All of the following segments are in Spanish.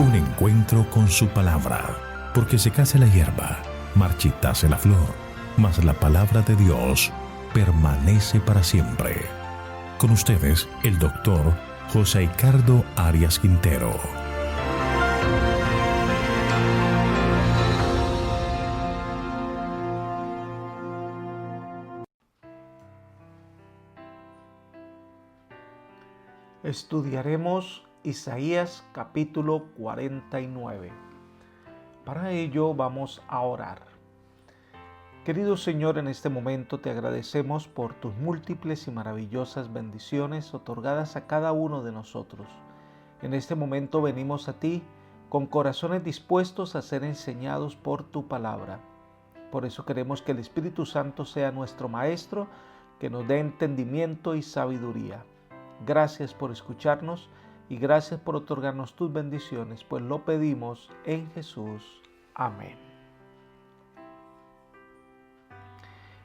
Un encuentro con su palabra, porque secase la hierba, marchitase la flor, mas la palabra de Dios permanece para siempre. Con ustedes, el doctor José Ricardo Arias Quintero. Estudiaremos Isaías capítulo 49. Para ello vamos a orar. Querido Señor, en este momento te agradecemos por tus múltiples y maravillosas bendiciones otorgadas a cada uno de nosotros. En este momento venimos a ti con corazones dispuestos a ser enseñados por tu palabra. Por eso queremos que el Espíritu Santo sea nuestro Maestro, que nos dé entendimiento y sabiduría. Gracias por escucharnos y gracias por otorgarnos tus bendiciones, pues lo pedimos en Jesús. Amén.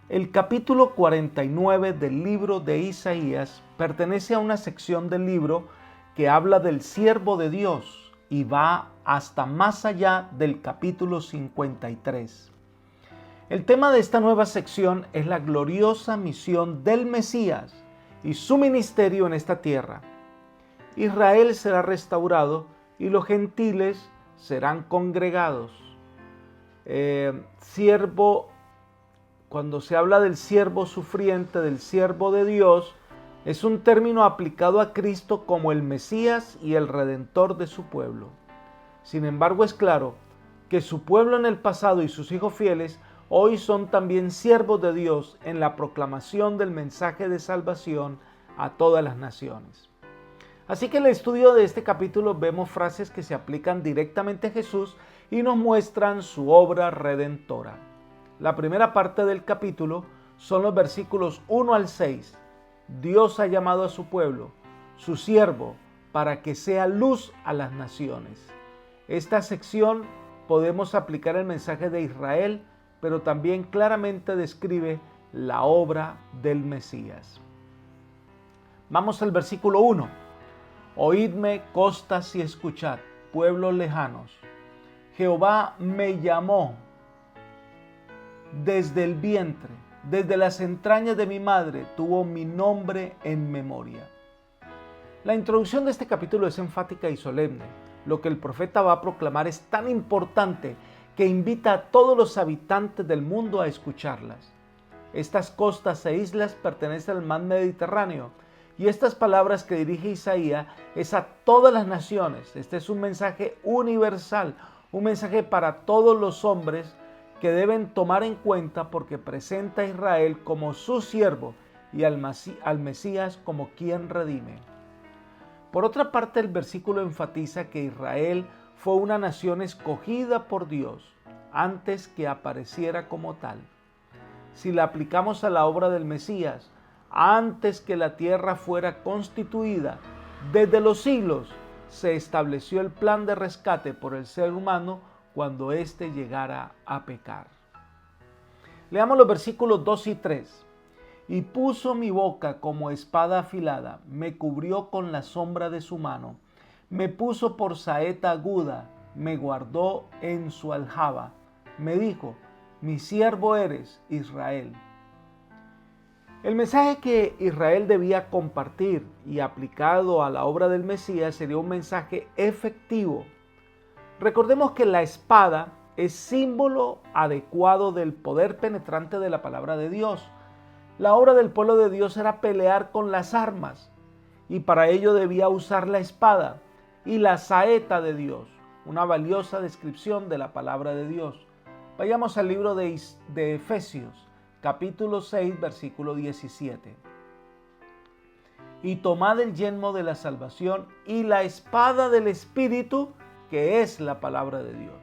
El capítulo 49 del libro de Isaías pertenece a una sección del libro que habla del siervo de Dios y va hasta más allá del capítulo 53. El tema de esta nueva sección es la gloriosa misión del Mesías y su ministerio en esta tierra. Israel será restaurado y los gentiles serán congregados. Cuando se habla del siervo sufriente, del siervo de Dios, es un término aplicado a Cristo como el Mesías y el Redentor de su pueblo. Sin embargo, es claro que su pueblo en el pasado y sus hijos fieles hoy son también siervos de Dios en la proclamación del mensaje de salvación a todas las naciones. Así que en el estudio de este capítulo vemos frases que se aplican directamente a Jesús y nos muestran su obra redentora. La primera parte del capítulo son los versículos 1 al 6. Dios ha llamado a su pueblo, su siervo, para que sea luz a las naciones. Esta sección podemos aplicar el mensaje de Israel, pero también claramente describe la obra del Mesías. Vamos al versículo 1. Oídme, costas, y escuchad, pueblos lejanos. Jehová me llamó desde el vientre, desde las entrañas de mi madre, tuvo mi nombre en memoria. La introducción de este capítulo es enfática y solemne. Lo que el profeta va a proclamar es tan importante que invita a todos los habitantes del mundo a escucharlas. Estas costas e islas pertenecen al mar Mediterráneo, y estas palabras que dirige Isaías es a todas las naciones. Este es un mensaje universal, un mensaje para todos los hombres que deben tomar en cuenta porque presenta a Israel como su siervo y al Mesías como quien redime. Por otra parte, el versículo enfatiza que Israel fue una nación escogida por Dios antes que apareciera como tal. Si la aplicamos a la obra del Mesías, antes que la tierra fuera constituida, desde los siglos se estableció el plan de rescate por el ser humano cuando éste llegara a pecar. Leamos los versículos 2 y 3. Y puso mi boca como espada afilada, me cubrió con la sombra de su mano, me puso por saeta aguda, me guardó en su aljaba, me dijo, mi siervo eres, Israel. El mensaje que Israel debía compartir y aplicado a la obra del Mesías sería un mensaje efectivo. Recordemos que la espada es símbolo adecuado del poder penetrante de la palabra de Dios. La obra del pueblo de Dios era pelear con las armas y para ello debía usar la espada y la saeta de Dios, una valiosa descripción de la palabra de Dios. Vayamos al libro de Efesios, capítulo 6, versículo 17. Y tomad el yelmo de la salvación y la espada del Espíritu, que es la palabra de Dios.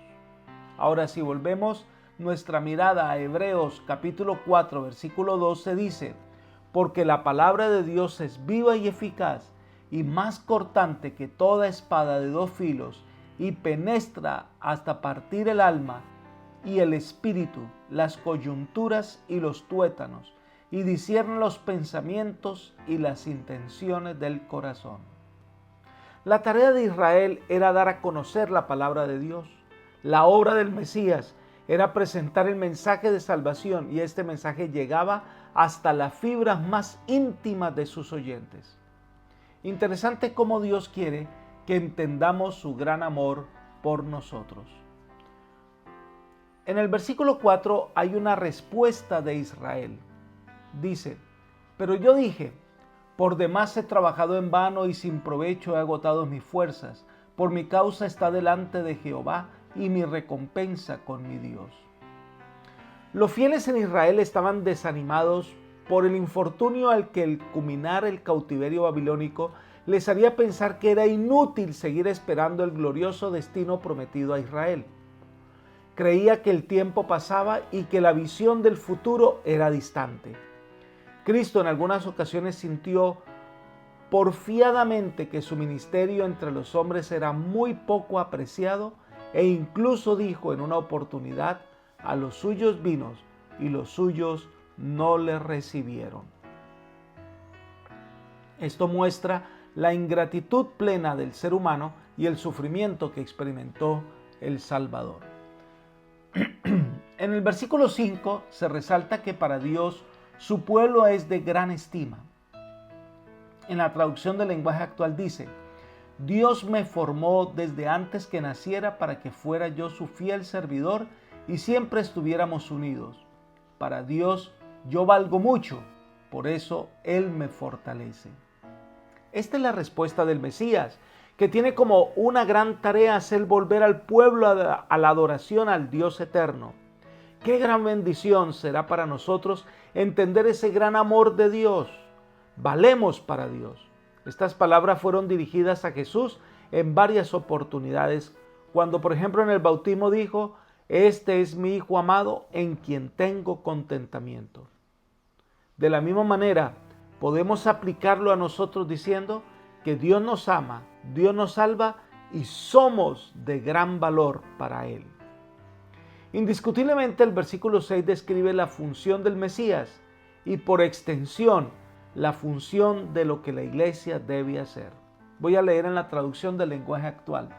Ahora, si volvemos nuestra mirada a Hebreos capítulo 4, versículo 12, dice, porque la palabra de Dios es viva y eficaz y más cortante que toda espada de dos filos y penetra hasta partir el alma y el espíritu, las coyunturas y los tuétanos, y discierne los pensamientos y las intenciones del corazón. La tarea de Israel era dar a conocer la palabra de Dios. La obra del Mesías era presentar el mensaje de salvación y este mensaje llegaba hasta las fibras más íntimas de sus oyentes. Interesante cómo Dios quiere que entendamos su gran amor por nosotros. En el versículo 4 hay una respuesta de Israel. Dice: pero yo dije, por demás he trabajado en vano y sin provecho he agotado mis fuerzas. Por mi causa está delante de Jehová y mi recompensa con mi Dios. Los fieles en Israel estaban desanimados por el infortunio al que el culminar el cautiverio babilónico les haría pensar que era inútil seguir esperando el glorioso destino prometido a Israel. Creía que el tiempo pasaba y que la visión del futuro era distante. Cristo en algunas ocasiones sintió porfiadamente que su ministerio entre los hombres era muy poco apreciado e incluso dijo en una oportunidad: a los suyos vino y los suyos no le recibieron. Esto muestra la ingratitud plena del ser humano y el sufrimiento que experimentó el Salvador. En el versículo 5 se resalta que para Dios su pueblo es de gran estima. En la traducción del lenguaje actual dice: Dios me formó desde antes que naciera para que fuera yo su fiel servidor y siempre estuviéramos unidos. Para Dios yo valgo mucho, por eso Él me fortalece. Esta es la respuesta del Mesías, que tiene como una gran tarea hacer volver al pueblo a la adoración al Dios eterno. Qué gran bendición será para nosotros entender ese gran amor de Dios. Valemos para Dios. Estas palabras fueron dirigidas a Jesús en varias oportunidades, cuando por ejemplo en el bautismo dijo: este es mi Hijo amado en quien tengo contentamiento. De la misma manera, podemos aplicarlo a nosotros diciendo que Dios nos ama, Dios nos salva y somos de gran valor para Él. Indiscutiblemente el versículo 6 describe la función del Mesías y por extensión la función de lo que la iglesia debe hacer. Voy a leer en la traducción del lenguaje actual.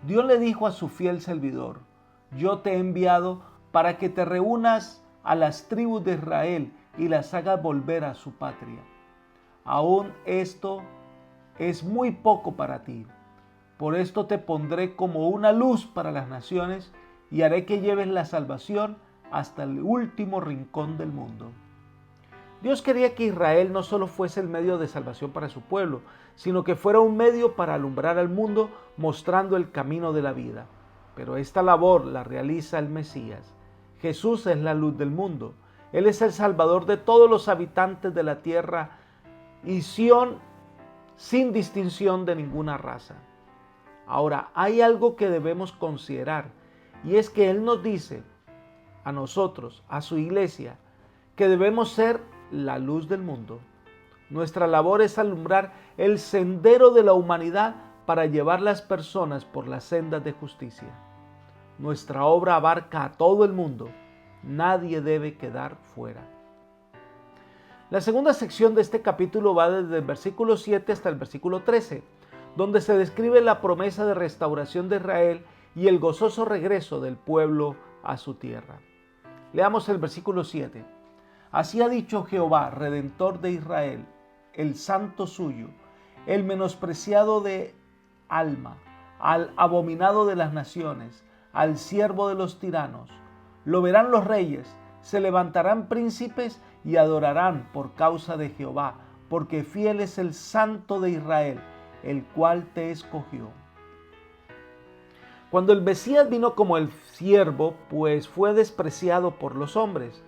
Dios le dijo a su fiel servidor: yo te he enviado para que te reúnas a las tribus de Israel y las hagas volver a su patria. Aún esto es muy poco para ti. Por esto te pondré como una luz para las naciones y haré que lleves la salvación hasta el último rincón del mundo. Dios quería que Israel no solo fuese el medio de salvación para su pueblo, sino que fuera un medio para alumbrar al mundo mostrando el camino de la vida. Pero esta labor la realiza el Mesías. Jesús es la luz del mundo. Él es el Salvador de todos los habitantes de la tierra y sin distinción de ninguna raza. Ahora, hay algo que debemos considerar y es que Él nos dice a nosotros, a su iglesia, que debemos ser la luz del mundo. Nuestra labor es alumbrar el sendero de la humanidad para llevar las personas por las sendas de justicia. Nuestra obra abarca a todo el mundo. Nadie debe quedar fuera. La segunda sección de este capítulo va desde el versículo 7 hasta el versículo 13, donde se describe la promesa de restauración de Israel y el gozoso regreso del pueblo a su tierra. Leamos el versículo 7. Así ha dicho Jehová, Redentor de Israel, el santo suyo, el menospreciado de alma, al abominado de las naciones, al siervo de los tiranos. Lo verán los reyes, se levantarán príncipes y adorarán por causa de Jehová, porque fiel es el Santo de Israel, el cual te escogió. Cuando el Mesías vino como el siervo, pues fue despreciado por los hombres.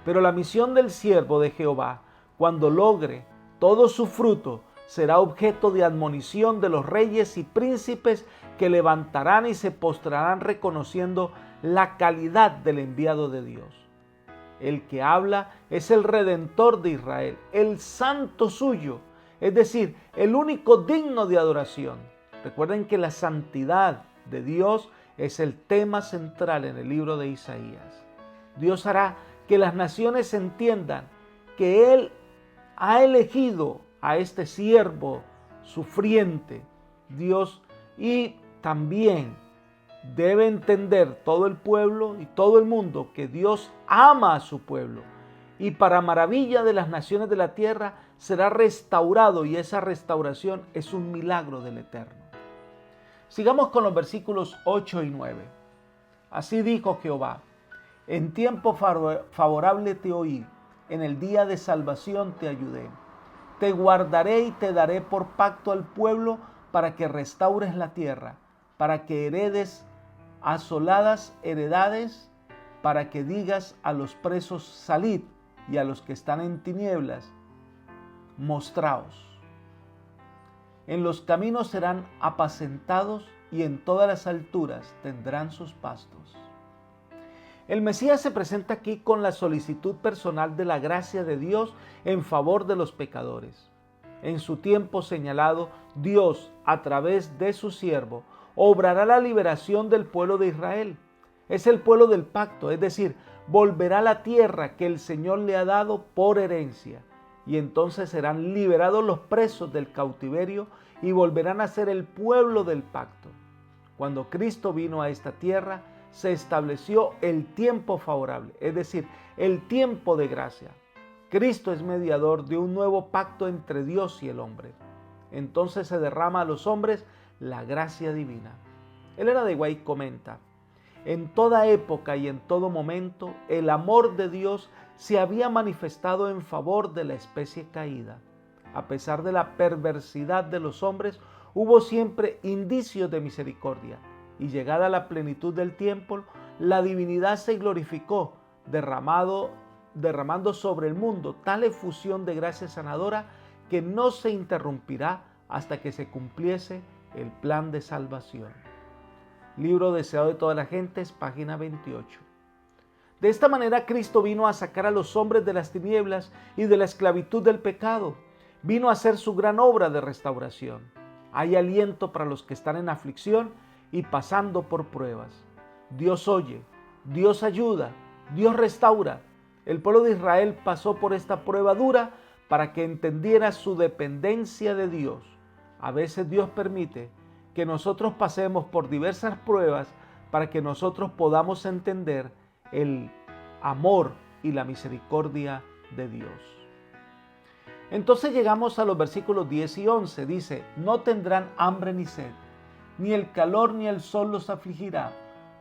Pero la misión del siervo de Jehová, cuando logre todo su fruto, será objeto de admonición de los reyes y príncipes que levantarán y se postrarán reconociendo la calidad del enviado de Dios. El que habla es el Redentor de Israel, el santo suyo, es decir, el único digno de adoración. Recuerden que la santidad de Dios es el tema central en el libro de Isaías. Dios hará que las naciones entiendan que Él ha elegido a este siervo sufriente Dios, y también debe entender todo el pueblo y todo el mundo que Dios ama a su pueblo. Y para maravilla de las naciones de la tierra será restaurado, y esa restauración es un milagro del Eterno. Sigamos con los versículos 8 y 9. Así dijo Jehová: en tiempo favorable te oí, en el día de salvación te ayudé. Te guardaré y te daré por pacto al pueblo para que restaures la tierra, para que heredes asoladas heredades, para que digas a los presos: salid, y a los que están en tinieblas: mostraos. En los caminos serán apacentados, y en todas las alturas tendrán sus pastos. El Mesías se presenta aquí con la solicitud personal de la gracia de Dios en favor de los pecadores. En su tiempo señalado, Dios, a través de su siervo, obrará la liberación del pueblo de Israel. Es el pueblo del pacto, es decir, volverá a la tierra que el Señor le ha dado por herencia. Y entonces serán liberados los presos del cautiverio y volverán a ser el pueblo del pacto. Cuando Cristo vino a esta tierra, se estableció el tiempo favorable, es decir, el tiempo de gracia. Cristo es mediador de un nuevo pacto entre Dios y el hombre. Entonces se derrama a los hombres la gracia divina. Elena de White comenta: en toda época y en todo momento, el amor de Dios se había manifestado en favor de la especie caída. A pesar de la perversidad de los hombres, hubo siempre indicios de misericordia, y llegada la plenitud del tiempo, la divinidad se glorificó, derramando sobre el mundo tal efusión de gracia sanadora que no se interrumpirá hasta que se cumpliese el plan de salvación. Libro deseado de todas las gentes, página 28. De esta manera Cristo vino a sacar a los hombres de las tinieblas y de la esclavitud del pecado. Vino a hacer su gran obra de restauración. Hay aliento para los que están en aflicción y pasando por pruebas. Dios oye, Dios ayuda, Dios restaura. El pueblo de Israel pasó por esta prueba dura para que entendiera su dependencia de Dios. A veces Dios permite que nosotros pasemos por diversas pruebas para que nosotros podamos entender el amor y la misericordia de Dios. Entonces llegamos a los versículos 10 y 11. Dice: no tendrán hambre ni sed, ni el calor ni el sol los afligirá,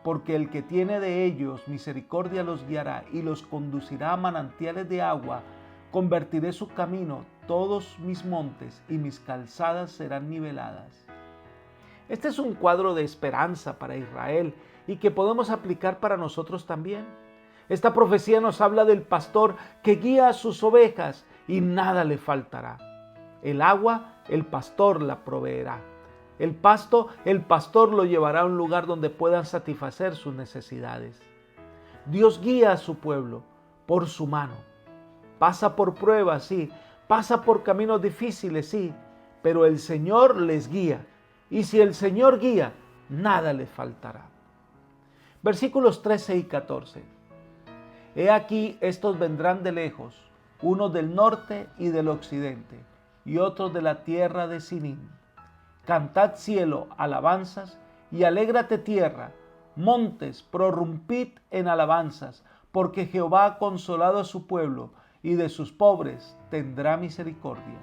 porque el que tiene de ellos misericordia los guiará y los conducirá a manantiales de agua. Convertiré su camino, todos mis montes y mis calzadas serán niveladas. Este es un cuadro de esperanza para Israel y que podemos aplicar para nosotros también. Esta profecía nos habla del pastor que guía a sus ovejas y nada le faltará. El agua, el pastor la proveerá. El pasto, el pastor lo llevará a un lugar donde puedan satisfacer sus necesidades. Dios guía a su pueblo por su mano. Pasa por pruebas, sí. Pasa por caminos difíciles, sí. Pero el Señor les guía. Y si el Señor guía, nada le faltará. Versículos 13 y 14. He aquí, estos vendrán de lejos, unos del norte y del occidente, y otros de la tierra de Sinim. Cantad cielo, alabanzas, y alégrate tierra, montes, prorrumpid en alabanzas, porque Jehová ha consolado a su pueblo, y de sus pobres tendrá misericordia.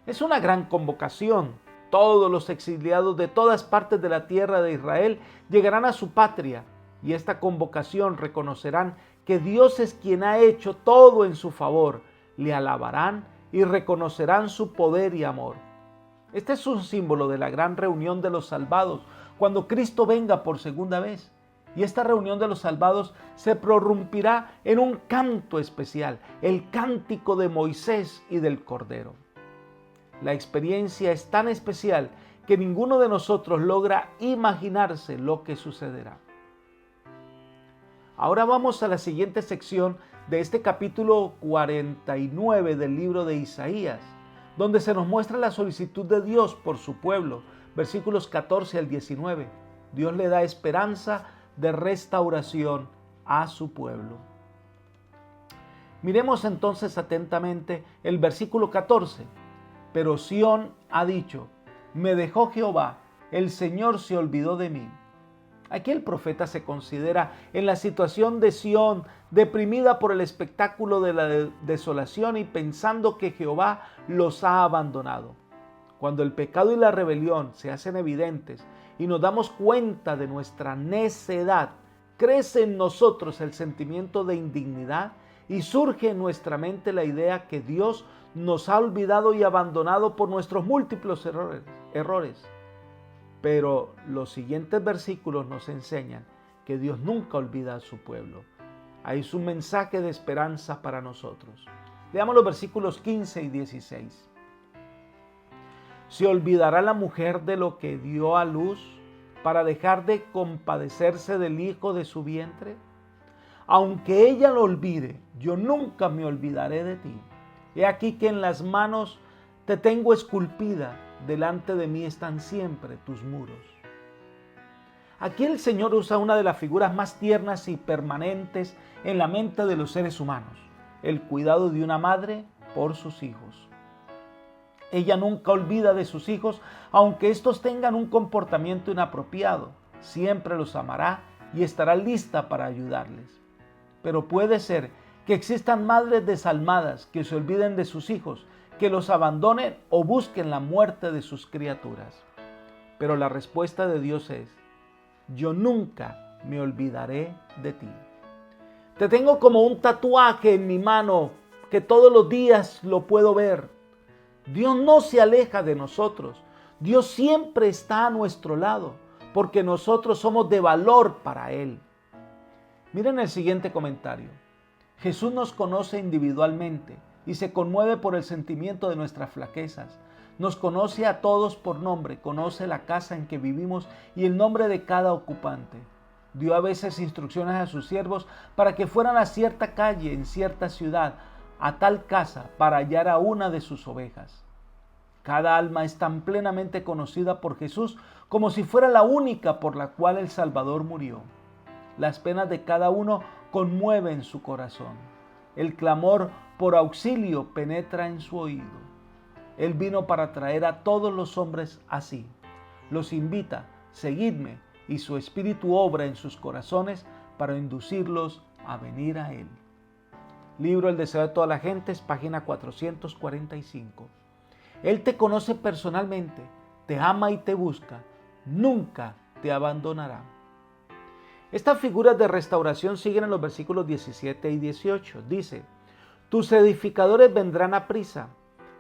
Es una gran convocación. Todos los exiliados de todas partes de la tierra de Israel llegarán a su patria, y esta convocación reconocerán que Dios es quien ha hecho todo en su favor, le alabarán y reconocerán su poder y amor. Este es un símbolo de la gran reunión de los salvados cuando Cristo venga por segunda vez. Y esta reunión de los salvados se prorrumpirá en un canto especial, el cántico de Moisés y del Cordero. La experiencia es tan especial que ninguno de nosotros logra imaginarse lo que sucederá. Ahora vamos a la siguiente sección de este capítulo 49 del libro de Isaías, donde se nos muestra la solicitud de Dios por su pueblo, versículos 14 al 19. Dios le da esperanza de restauración a su pueblo. Miremos entonces atentamente el versículo 14. Pero Sión ha dicho: Me dejó Jehová, el Señor se olvidó de mí. Aquí el profeta se considera en la situación de Sión, deprimida por el espectáculo de la desolación y pensando que Jehová los ha abandonado. Cuando el pecado y la rebelión se hacen evidentes y nos damos cuenta de nuestra necedad, crece en nosotros el sentimiento de indignidad y surge en nuestra mente la idea que Dios nos ha olvidado y abandonado por nuestros múltiples errores. Pero los siguientes versículos nos enseñan que Dios nunca olvida a su pueblo. Ahí es un mensaje de esperanza para nosotros. Leamos los versículos 15 y 16. ¿Se olvidará la mujer de lo que dio a luz para dejar de compadecerse del hijo de su vientre? Aunque ella lo olvide, yo nunca me olvidaré de ti. He aquí que en las manos te tengo esculpida, delante de mí están siempre tus muros. Aquí el Señor usa una de las figuras más tiernas y permanentes en la mente de los seres humanos, el cuidado de una madre por sus hijos. Ella nunca olvida de sus hijos, aunque estos tengan un comportamiento inapropiado. Siempre los amará y estará lista para ayudarles. Pero puede ser que existan madres desalmadas que se olviden de sus hijos, que los abandonen o busquen la muerte de sus criaturas. Pero la respuesta de Dios es: yo nunca me olvidaré de ti. Te tengo como un tatuaje en mi mano que todos los días lo puedo ver. Dios no se aleja de nosotros. Dios siempre está a nuestro lado, porque nosotros somos de valor para Él. Miren el siguiente comentario. Jesús nos conoce individualmente y se conmueve por el sentimiento de nuestras flaquezas. Nos conoce a todos por nombre, conoce la casa en que vivimos y el nombre de cada ocupante. Dio a veces instrucciones a sus siervos para que fueran a cierta calle en cierta ciudad, a tal casa, para hallar a una de sus ovejas. Cada alma es tan plenamente conocida por Jesús como si fuera la única por la cual el Salvador murió. Las penas de cada uno conmueven su corazón. El clamor por auxilio penetra en su oído. Él vino para traer a todos los hombres así. Los invita: seguidme, y su espíritu obra en sus corazones para inducirlos a venir a Él. Libro El deseo de todas las gentes, página 445. Él te conoce personalmente, te ama y te busca, nunca te abandonará. Estas figuras de restauración siguen en los versículos 17 y 18. Dice: tus edificadores vendrán a prisa,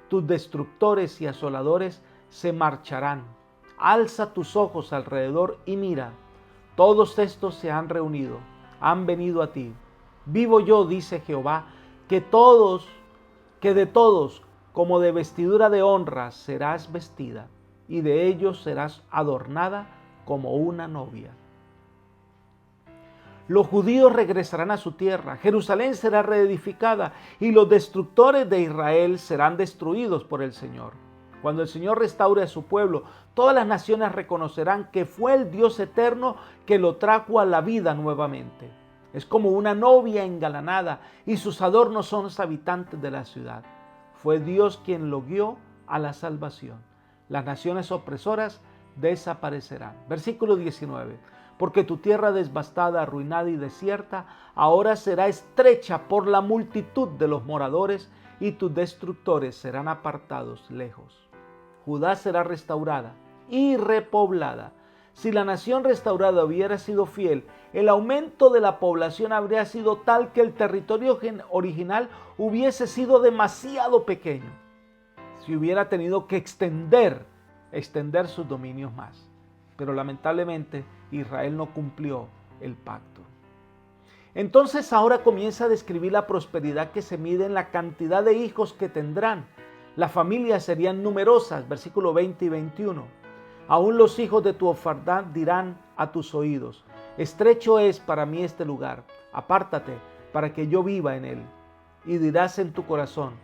tus destructores y asoladores se marcharán. Alza tus ojos alrededor y mira, todos estos se han reunido, han venido a ti. Vivo yo, dice Jehová, que de todos, como de vestidura de honra, serás vestida, y de ellos serás adornada como una novia. Los judíos regresarán a su tierra, Jerusalén será reedificada, y los destructores de Israel serán destruidos por el Señor. Cuando el Señor restaure a su pueblo, todas las naciones reconocerán que fue el Dios eterno que lo trajo a la vida nuevamente. Es como una novia engalanada y sus adornos son los habitantes de la ciudad. Fue Dios quien lo guió a la salvación. Las naciones opresoras desaparecerán. Versículo 19. Porque tu tierra devastada, arruinada y desierta, ahora será estrecha por la multitud de los moradores y tus destructores serán apartados lejos. Judá será restaurada y repoblada. Si la nación restaurada hubiera sido fiel, el aumento de la población habría sido tal que el territorio original hubiese sido demasiado pequeño. Si hubiera tenido que extender sus dominios más. Pero lamentablemente Israel no cumplió el pacto. Entonces ahora comienza a describir la prosperidad que se mide en la cantidad de hijos que tendrán. Las familias serían numerosas, versículo 20 y 21. Aún los hijos de tu orfandad dirán a tus oídos: estrecho es para mí este lugar, apártate para que yo viva en él. Y dirás en tu corazón: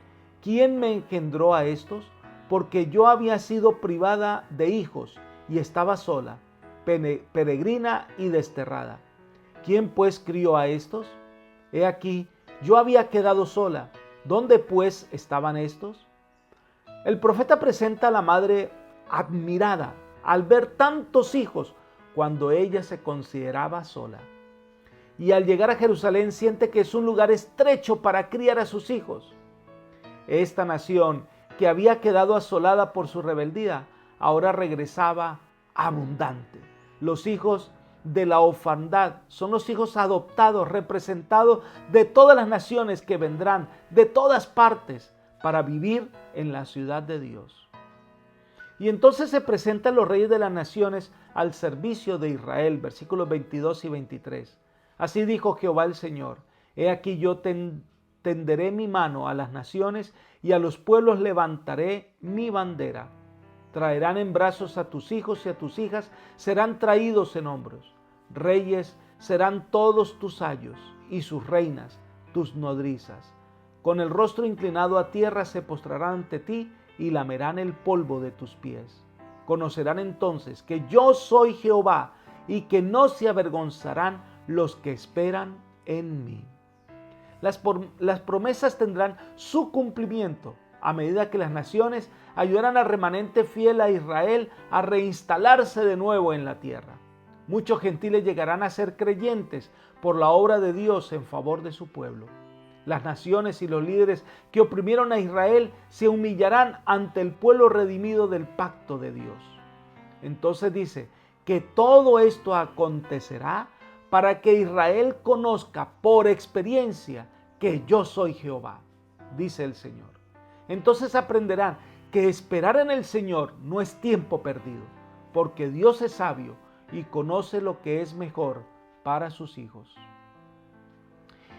¿quién me engendró a estos? Porque yo había sido privada de hijos y estaba sola, peregrina y desterrada. ¿Quién pues crió a estos? He aquí, yo había quedado sola. ¿Dónde pues estaban estos? El profeta presenta a la madre admirada al ver tantos hijos cuando ella se consideraba sola. Y al llegar a Jerusalén siente que es un lugar estrecho para criar a sus hijos. Esta nación, que había quedado asolada por su rebeldía, ahora regresaba abundante. Los hijos de la orfandad son los hijos adoptados, representados de todas las naciones que vendrán de todas partes para vivir en la ciudad de Dios. Y entonces se presentan los reyes de las naciones al servicio de Israel, versículos 22 y 23. Así dijo Jehová el Señor: he aquí yo tenderé mi mano a las naciones y a los pueblos levantaré mi bandera. Traerán en brazos a tus hijos y a tus hijas serán traídos en hombros. Reyes serán todos tus ayos y sus reinas tus nodrizas. Con el rostro inclinado a tierra se postrarán ante ti y lamerán el polvo de tus pies. Conocerán entonces que yo soy Jehová y que no se avergonzarán los que esperan en mí. Las promesas tendrán su cumplimiento a medida que las naciones ayudarán al remanente fiel a Israel a reinstalarse de nuevo en la tierra. Muchos gentiles llegarán a ser creyentes por la obra de Dios en favor de su pueblo. Las naciones y los líderes que oprimieron a Israel se humillarán ante el pueblo redimido del pacto de Dios. Entonces dice que todo esto acontecerá para que Israel conozca por experiencia que yo soy Jehová, dice el Señor. Entonces aprenderán que esperar en el Señor no es tiempo perdido, porque Dios es sabio y conoce lo que es mejor para sus hijos.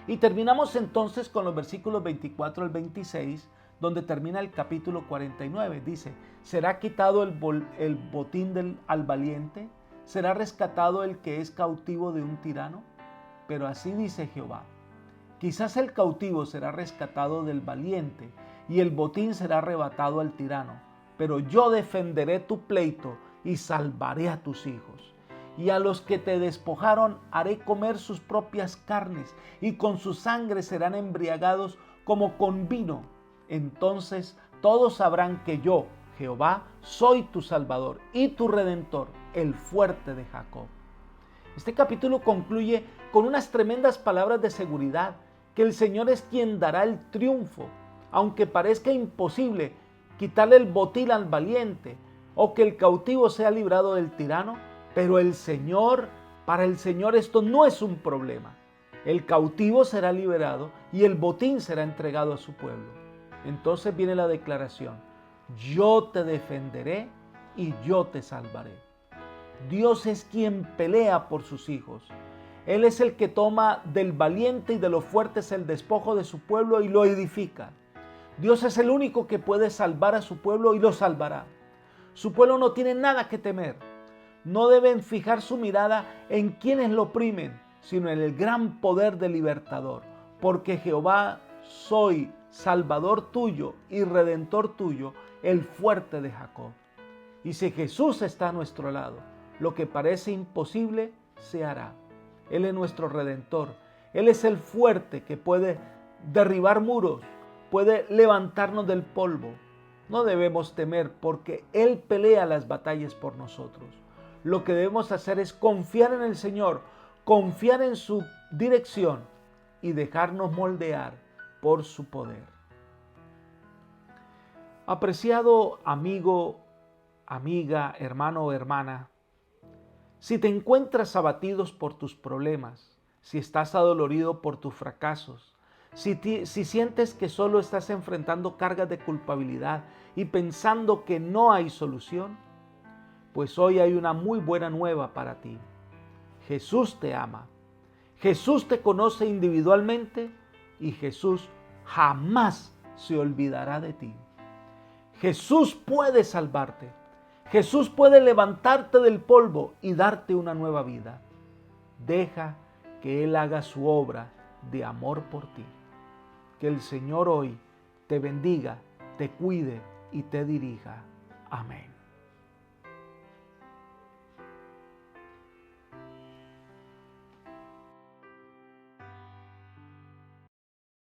Y terminamos entonces con los versículos 24 al 26, donde termina el capítulo 49. Dice: ¿será quitado el botín al valiente? ¿Será rescatado el que es cautivo de un tirano? Pero así dice Jehová: quizás el cautivo será rescatado del valiente y el botín será arrebatado al tirano, pero yo defenderé tu pleito y salvaré a tus hijos. Y a los que te despojaron haré comer sus propias carnes, y con su sangre serán embriagados como con vino. Entonces todos sabrán que yo, Jehová, soy tu Salvador y tu Redentor, el fuerte de Jacob. Este capítulo concluye con unas tremendas palabras de seguridad, que el Señor es quien dará el triunfo, aunque parezca imposible quitarle el botín al valiente o que el cautivo sea librado del tirano. Pero para el Señor esto no es un problema. El cautivo será liberado y el botín será entregado a su pueblo. Entonces viene la declaración: yo te defenderé y yo te salvaré. Dios es quien pelea por sus hijos. Él es el que toma del valiente y de los fuertes el despojo de su pueblo y lo edifica. Dios es el único que puede salvar a su pueblo y lo salvará. Su pueblo no tiene nada que temer. No deben fijar su mirada en quienes lo oprimen, sino en el gran poder del libertador, porque Jehová soy Salvador tuyo y Redentor tuyo, el fuerte de Jacob. Y si Jesús está a nuestro lado, lo que parece imposible se hará. Él es nuestro Redentor. Él es el fuerte que puede derribar muros, puede levantarnos del polvo. No debemos temer porque Él pelea las batallas por nosotros. Lo que debemos hacer es confiar en el Señor, confiar en su dirección y dejarnos moldear por su poder. Apreciado amigo, amiga, hermano o hermana, si te encuentras abatidos por tus problemas, si estás adolorido por tus fracasos, si sientes que solo estás enfrentando cargas de culpabilidad y pensando que no hay solución, pues hoy hay una muy buena nueva para ti. Jesús te ama, Jesús te conoce individualmente y Jesús jamás se olvidará de ti. Jesús puede salvarte, Jesús puede levantarte del polvo y darte una nueva vida. Deja que Él haga su obra de amor por ti. Que el Señor hoy te bendiga, te cuide y te dirija. Amén.